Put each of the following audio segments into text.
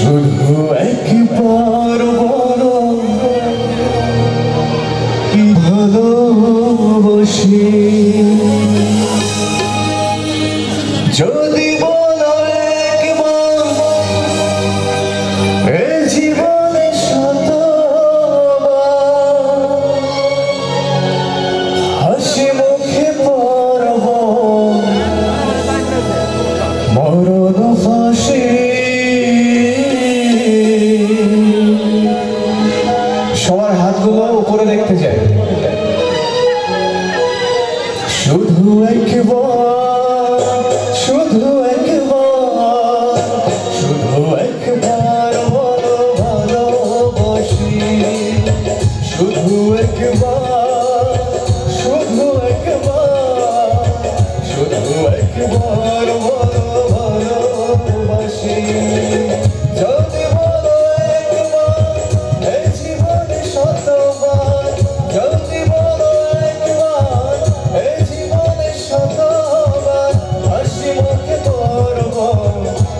শুধু একবার বলো কি ভালোবাসি, যদি বলো একবার এ জীবনে শতবার হাসি মুখে পড়ব মরণ ফাঁসি। সবার হাতগুলো উপরে দেখতে চাই। শুধু একবার, শুধু একবার, শুধু একবার বলো ভালোবাসি, শুধু একবার, শুধু একবার, শুধু একবার বলো ভালোবাসি। যদি বলো একবার এই জীবনে শতবার, যদি বলো একবার এই জীবনে শতবার হাসি মুখে পড়ব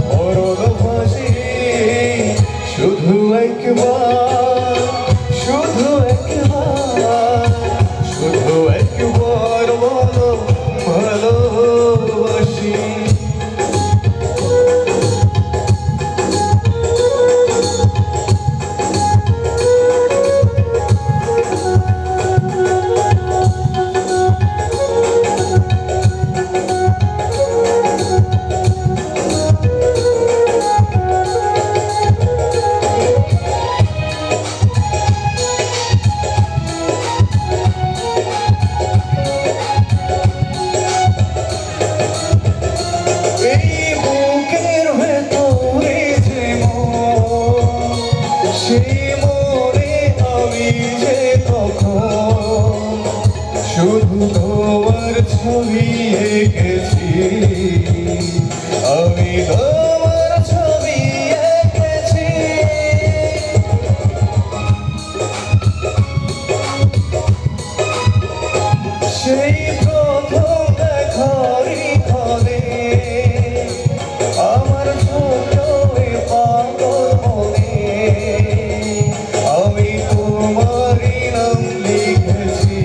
মরণ ফাঁসি। শুধু একবার, শুধু একবার, শুধু একবার বলো ভালোবাসি। শুধু তোমার ছবি এঁকেছি, আমি তোমার ছবি এঁকেছি। সেই প্রথম দেখারই ফলে আমার ছোট পাগল মনে আমি তোমারই নাম লিখেছি।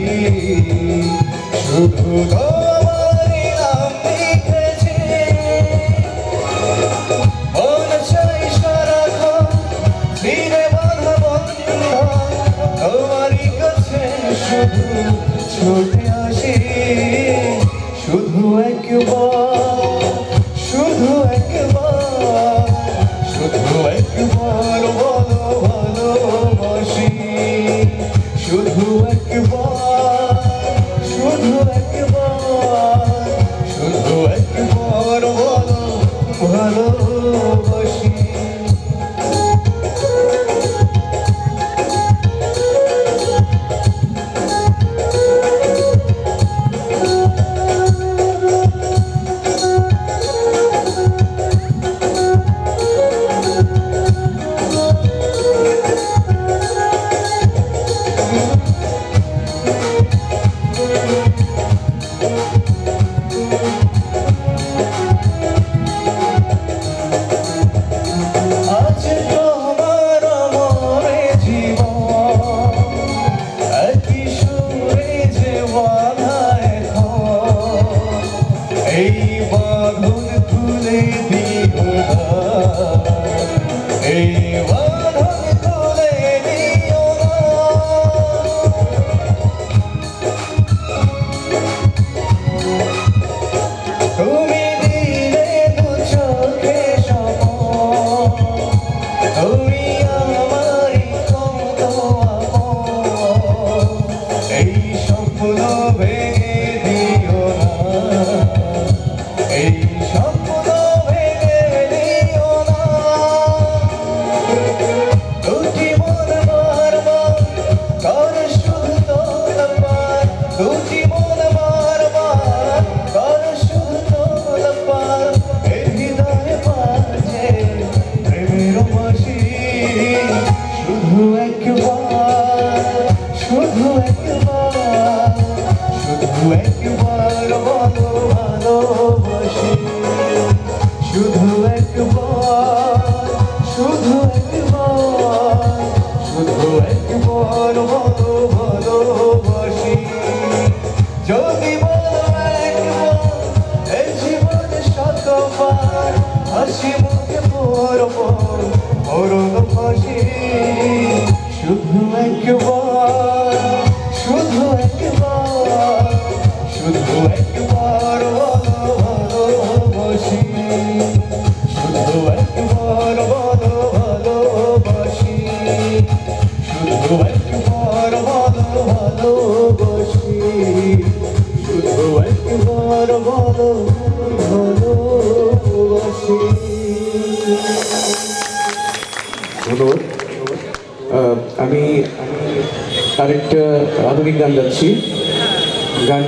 শুধু তোমার ধন্যবাদ। আমি আরেকটা আধুনিক গান গাচ্ছি। গান